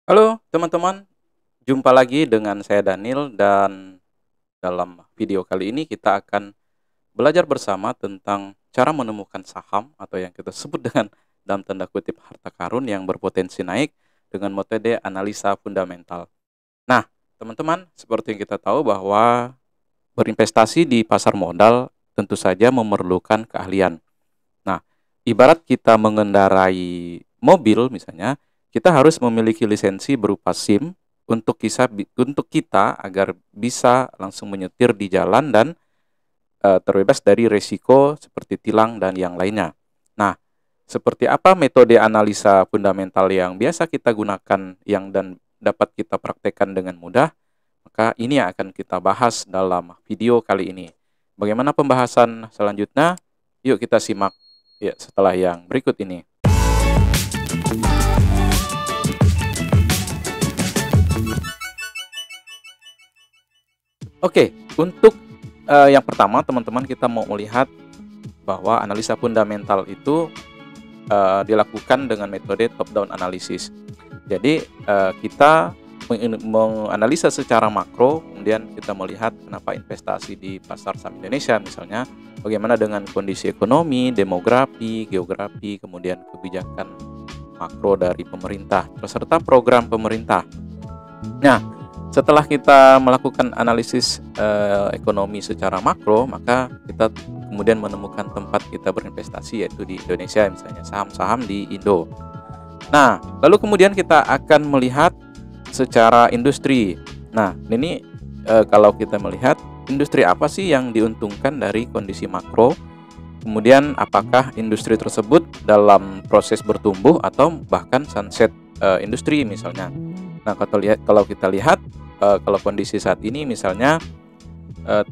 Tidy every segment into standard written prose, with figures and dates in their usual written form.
Halo teman-teman, jumpa lagi dengan saya Daniel dan dalam video kali ini kita akan belajar bersama tentang cara menemukan saham atau yang kita sebut dengan dalam tanda kutip harta karun yang berpotensi naik dengan metode analisa fundamental. Nah, teman-teman, seperti yang kita tahu bahwa berinvestasi di pasar modal tentu saja memerlukan keahlian. Nah, ibarat kita mengendarai mobil misalnya, kita harus memiliki lisensi berupa SIM untuk kita agar bisa langsung menyetir di jalan dan terbebas dari resiko seperti tilang dan yang lainnya. Nah, seperti apa metode analisa fundamental yang biasa kita gunakan dan dapat kita praktekkan dengan mudah? Maka ini yang akan kita bahas dalam video kali ini. Bagaimana pembahasan selanjutnya? Yuk kita simak ya setelah yang berikut ini. Oke, untuk yang pertama teman-teman kita mau melihat bahwa analisa fundamental itu dilakukan dengan metode top down analysis. Jadi kita menganalisa secara makro, kemudian kita melihat kenapa investasi di pasar saham Indonesia misalnya, bagaimana dengan kondisi ekonomi, demografi, geografi, kemudian kebijakan makro dari pemerintah, serta program pemerintah. Nah, setelah kita melakukan analisis ekonomi secara makro, maka kita kemudian menemukan tempat kita berinvestasi yaitu di Indonesia, misalnya saham-saham di Indo. Nah, lalu kemudian kita akan melihat secara industri. Nah, ini kalau kita melihat industri apa sih yang diuntungkan dari kondisi makro, kemudian apakah industri tersebut dalam proses bertumbuh atau bahkan sunset industri misalnya. Nah, kalau kita lihat kalau kondisi saat ini misalnya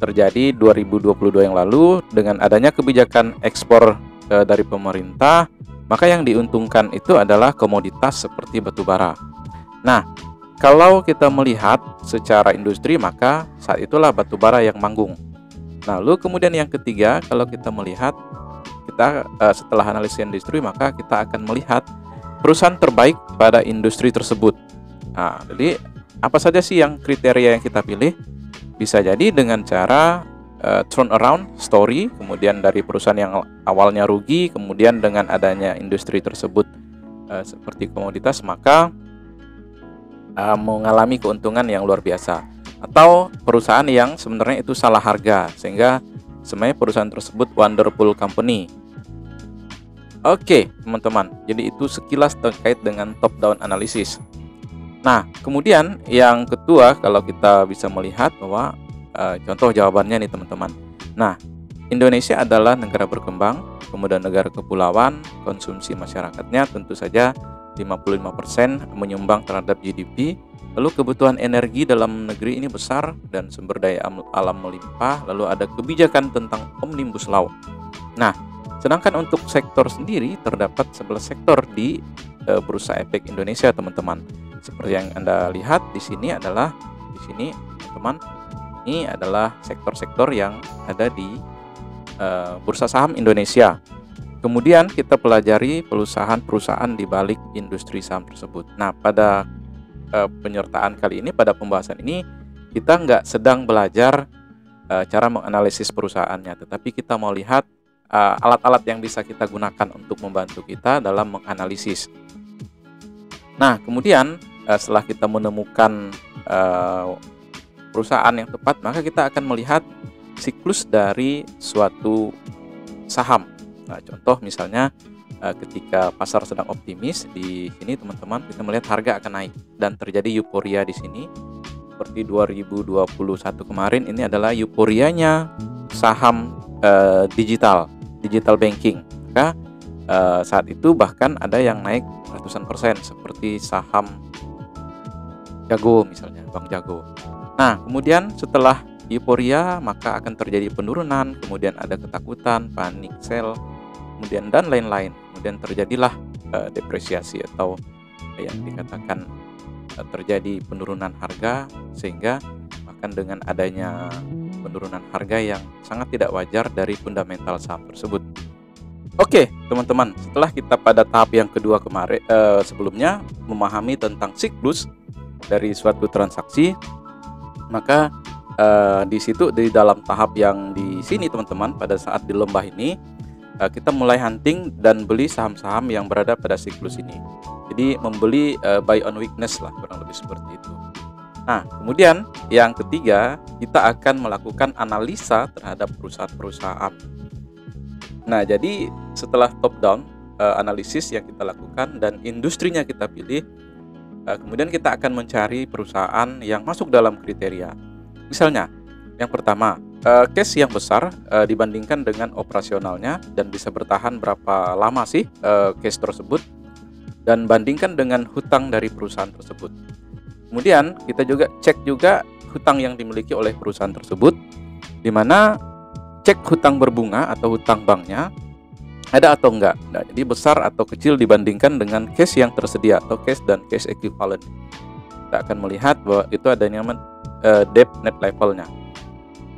terjadi 2022 yang lalu dengan adanya kebijakan ekspor dari pemerintah, maka yang diuntungkan itu adalah komoditas seperti batu bara. Nah, kalau kita melihat secara industri, maka saat itulah batu bara yang manggung. Nah, lalu kemudian yang ketiga, kalau kita melihat setelah analisis industri, maka kita akan melihat perusahaan terbaik pada industri tersebut. Nah, jadi apa saja sih yang kriteria yang kita pilih? Bisa jadi dengan cara turnaround story, kemudian dari perusahaan yang awalnya rugi, kemudian dengan adanya industri tersebut seperti komoditas, maka mengalami keuntungan yang luar biasa. Atau perusahaan yang sebenarnya itu salah harga, sehingga sebenarnya perusahaan tersebut wonderful company. Oke, teman-teman, jadi itu sekilas terkait dengan top down analysis. Nah, kemudian yang kedua, kalau kita bisa melihat bahwa contoh jawabannya nih teman-teman. Nah, Indonesia adalah negara berkembang, kemudian negara kepulauan, konsumsi masyarakatnya tentu saja 55% menyumbang terhadap GDP, lalu kebutuhan energi dalam negeri ini besar dan sumber daya alam melimpah, lalu ada kebijakan tentang Omnibus Law. Nah, sedangkan untuk sektor sendiri terdapat 11 sektor di Bursa Efek Indonesia, teman-teman. Seperti yang Anda lihat di sini teman-teman, ini adalah sektor-sektor yang ada di Bursa Saham Indonesia. Kemudian kita pelajari perusahaan-perusahaan di balik industri saham tersebut. Nah, pada penyertaan kali ini, pada pembahasan ini, kita nggak sedang belajar cara menganalisis perusahaannya, tetapi kita mau lihat alat-alat yang bisa kita gunakan untuk membantu kita dalam menganalisis. Nah, kemudian setelah kita menemukan perusahaan yang tepat, maka kita akan melihat siklus dari suatu saham. Nah, contoh misalnya ketika pasar sedang optimis, di sini teman-teman kita melihat harga akan naik dan terjadi euforia di sini. Seperti 2021 kemarin, ini adalah euforianya saham digital banking. Maka saat itu bahkan ada yang naik ratusan persen seperti saham Jago misalnya, Bank Jago. Nah, kemudian setelah euforia maka akan terjadi penurunan, kemudian ada ketakutan, panik sell, kemudian dan lain-lain. Kemudian terjadilah depresiasi atau yang dikatakan terjadi penurunan harga, sehingga bahkan dengan adanya penurunan harga yang sangat tidak wajar dari fundamental saham tersebut. Oke, teman-teman, setelah kita pada tahap yang kedua kemarin, sebelumnya memahami tentang siklus dari suatu transaksi, maka di situ di dalam tahap yang di sini teman-teman, pada saat di lembah ini kita mulai hunting dan beli saham-saham yang berada pada siklus ini. Jadi membeli buy on weakness lah, kurang lebih seperti itu. Nah, kemudian yang ketiga, kita akan melakukan analisa terhadap perusahaan-perusahaan. Nah, jadi setelah top down analisis yang kita lakukan dan industrinya kita pilih, kemudian kita akan mencari perusahaan yang masuk dalam kriteria. Misalnya, yang pertama, cash yang besar dibandingkan dengan operasionalnya dan bisa bertahan berapa lama sih cash tersebut, dan bandingkan dengan hutang dari perusahaan tersebut. Kemudian kita juga cek juga hutang yang dimiliki oleh perusahaan tersebut, di mana cek hutang berbunga atau hutang banknya ada atau enggak. Nah, jadi besar atau kecil dibandingkan dengan cash yang tersedia atau cash dan cash equivalent. Kita akan melihat bahwa itu adanya debt net levelnya.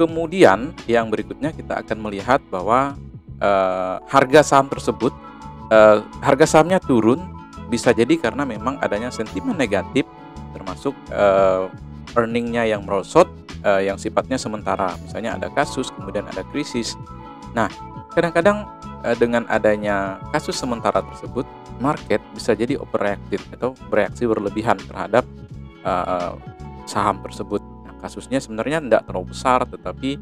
Kemudian yang berikutnya kita akan melihat bahwa harga saham tersebut, harga sahamnya turun, bisa jadi karena memang adanya sentimen negatif, termasuk earningnya yang merosot, yang sifatnya sementara. Misalnya ada kasus, kemudian ada krisis. Nah, kadang-kadang dengan adanya kasus sementara tersebut, market bisa jadi overreactive atau bereaksi berlebihan terhadap saham tersebut. Nah, kasusnya sebenarnya tidak terlalu besar, tetapi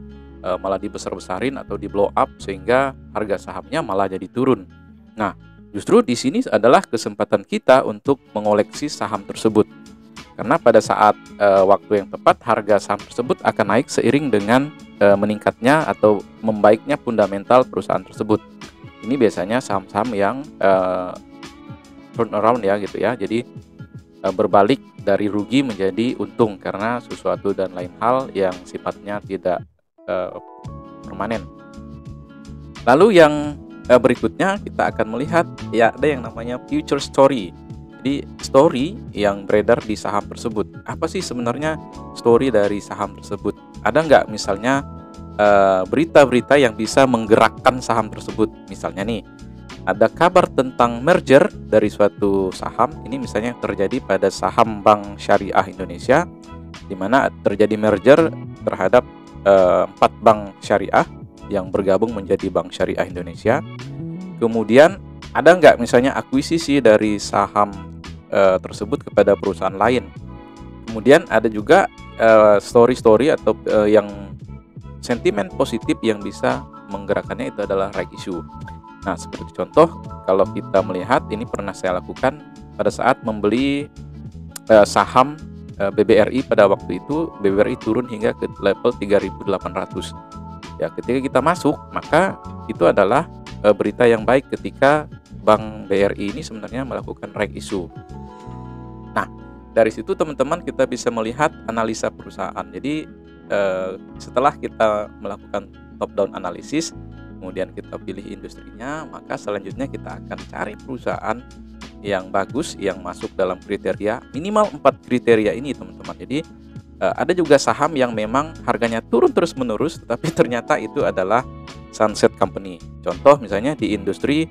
malah dibesar-besarin atau di blow up sehingga harga sahamnya malah jadi turun. Nah, justru di sini adalah kesempatan kita untuk mengoleksi saham tersebut. Karena pada saat waktu yang tepat, harga saham tersebut akan naik seiring dengan meningkatnya atau membaiknya fundamental perusahaan tersebut. Ini biasanya saham-saham yang turnaround ya gitu ya. Jadi berbalik dari rugi menjadi untung karena sesuatu dan lain hal yang sifatnya tidak permanen. Lalu yang berikutnya kita akan melihat ya ada yang namanya future story. Jadi story yang beredar di saham tersebut. Apa sih sebenarnya story dari saham tersebut? Ada nggak misalnya berita-berita yang bisa menggerakkan saham tersebut? Misalnya nih, ada kabar tentang merger dari suatu saham. Ini misalnya terjadi pada saham Bank Syariah Indonesia, di mana terjadi merger terhadap 4 bank syariah yang bergabung menjadi Bank Syariah Indonesia. Kemudian ada nggak misalnya akuisisi dari saham tersebut kepada perusahaan lain. Kemudian ada juga story-story atau yang sentimen positif yang bisa menggerakkannya, itu adalah right issue. Nah, seperti contoh kalau kita melihat, ini pernah saya lakukan pada saat membeli saham BBRI. Pada waktu itu BBRI turun hingga ke level 3.800. Ya, ketika kita masuk, maka itu adalah berita yang baik ketika Bank BRI ini sebenarnya melakukan right issue. Nah, dari situ teman-teman kita bisa melihat analisa perusahaan. Jadi setelah kita melakukan top down analisis, kemudian kita pilih industrinya, maka selanjutnya kita akan cari perusahaan yang bagus, yang masuk dalam kriteria minimal 4 kriteria ini teman-teman. Jadi ada juga saham yang memang harganya turun terus-menerus, tetapi ternyata itu adalah sunset company. Contoh misalnya di industri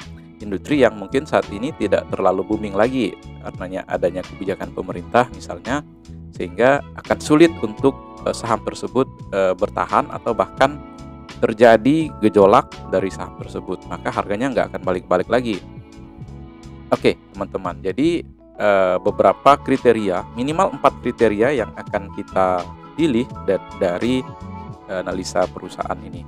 yang mungkin saat ini tidak terlalu booming lagi karena adanya kebijakan pemerintah misalnya, sehingga akan sulit untuk saham tersebut bertahan atau bahkan terjadi gejolak dari saham tersebut, maka harganya nggak akan balik-balik lagi. Oke teman-teman, jadi beberapa kriteria, minimal 4 kriteria yang akan kita pilih dari analisa perusahaan ini.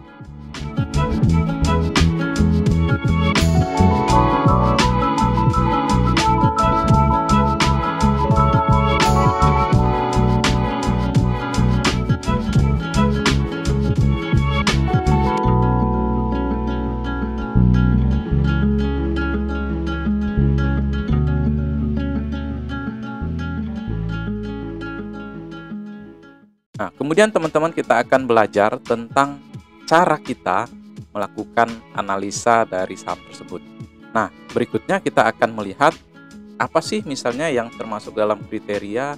Nah, kemudian teman-teman kita akan belajar tentang cara kita melakukan analisa dari saham tersebut. Nah, berikutnya kita akan melihat apa sih misalnya yang termasuk dalam kriteria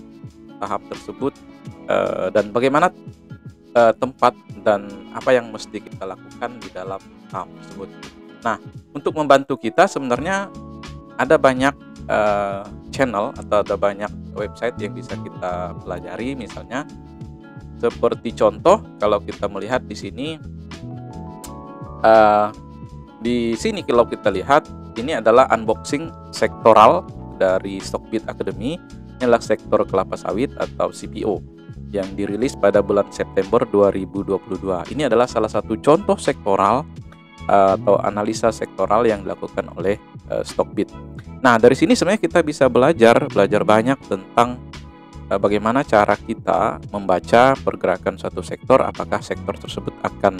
saham tersebut, dan bagaimana tempat dan apa yang mesti kita lakukan di dalam saham tersebut. Nah, untuk membantu kita sebenarnya ada banyak channel atau ada banyak website yang bisa kita pelajari. Misalnya seperti contoh, kalau kita melihat eh, di sini kalau kita lihat, ini adalah unboxing sektoral dari Stockbit Academy. Ini adalah sektor kelapa sawit atau CPO yang dirilis pada bulan September 2022. Ini adalah salah satu contoh sektoral atau analisa sektoral yang dilakukan oleh Stockbit. Nah, dari sini sebenarnya kita bisa belajar banyak tentang bagaimana cara kita membaca pergerakan suatu sektor, apakah sektor tersebut akan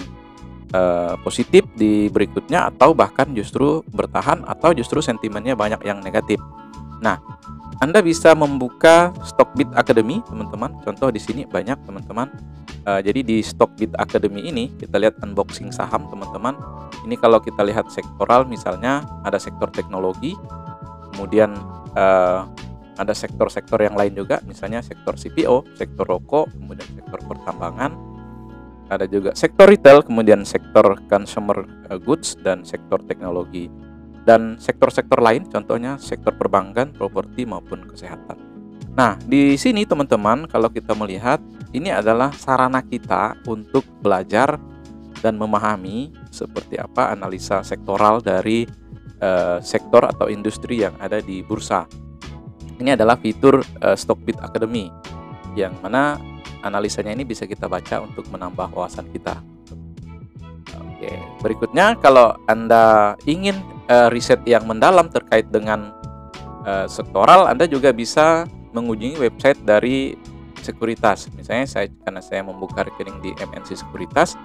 positif di berikutnya atau bahkan justru bertahan atau justru sentimennya banyak yang negatif. Nah, Anda bisa membuka Stockbit Academy, teman-teman. Contoh di sini banyak, teman-teman. Jadi di Stockbit Academy ini kita lihat unboxing saham, teman-teman. Ini kalau kita lihat sektoral, misalnya ada sektor teknologi, kemudian ada sektor-sektor yang lain juga, misalnya sektor CPO, sektor rokok, kemudian sektor pertambangan, ada juga sektor retail, kemudian sektor consumer goods, dan sektor teknologi. Dan sektor-sektor lain, contohnya sektor perbankan, properti, maupun kesehatan. Nah, di sini teman-teman, kalau kita melihat, ini adalah sarana kita untuk belajar dan memahami seperti apa analisa sektoral dari sektor atau industri yang ada di bursa. Ini adalah fitur Stockbit Academy, yang mana analisanya ini bisa kita baca untuk menambah wawasan kita. Oke, berikutnya kalau Anda ingin riset yang mendalam terkait dengan sektoral, Anda juga bisa mengunjungi website dari sekuritas. Misalnya karena saya membuka rekening di MNC Sekuritas,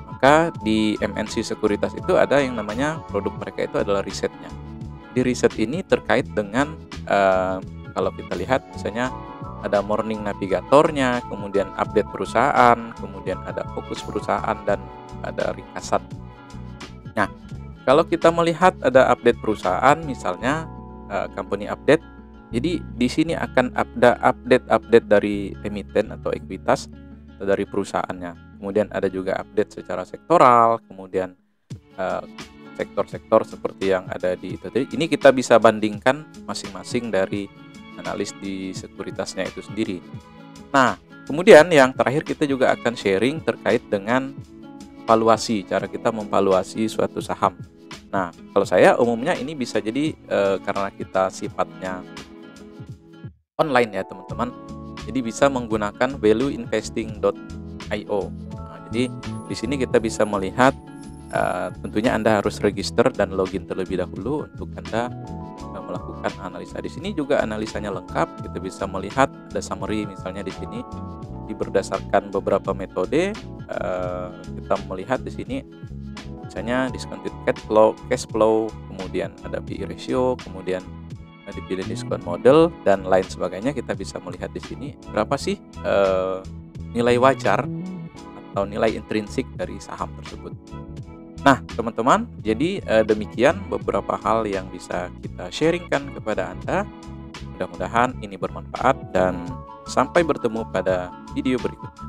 maka di MNC Sekuritas itu ada yang namanya produk mereka itu adalah risetnya. Di riset ini terkait dengan kalau kita lihat misalnya ada morning navigatornya, kemudian update perusahaan, kemudian ada fokus perusahaan, dan ada ringkasan. Nah, kalau kita melihat ada update perusahaan, misalnya company update, jadi di sini akan ada update dari emiten atau ekuitas atau dari perusahaannya. Kemudian ada juga update secara sektoral, kemudian sektor-sektor seperti yang ada di itu. Jadi ini kita bisa bandingkan masing-masing dari analis di sekuritasnya itu sendiri. Nah, kemudian yang terakhir kita juga akan sharing terkait dengan valuasi, cara kita memvaluasi suatu saham. Nah, kalau saya umumnya ini bisa jadi karena kita sifatnya online ya teman-teman, jadi bisa menggunakan valueinvesting.io. Nah, jadi di sini kita bisa melihat tentunya Anda harus register dan login terlebih dahulu untuk Anda melakukan analisa. Di sini juga analisanya lengkap. Kita bisa melihat ada summary misalnya di sini berdasarkan beberapa metode. Kita melihat di sini misalnya discounted cash flow, kemudian ada PE ratio, kemudian dividend discount model, dan lain sebagainya. Kita bisa melihat di sini berapa sih nilai wajar atau nilai intrinsik dari saham tersebut. Nah, teman-teman, jadi demikian beberapa hal yang bisa kita sharingkan kepada Anda. Mudah-mudahan ini bermanfaat dan sampai bertemu pada video berikutnya.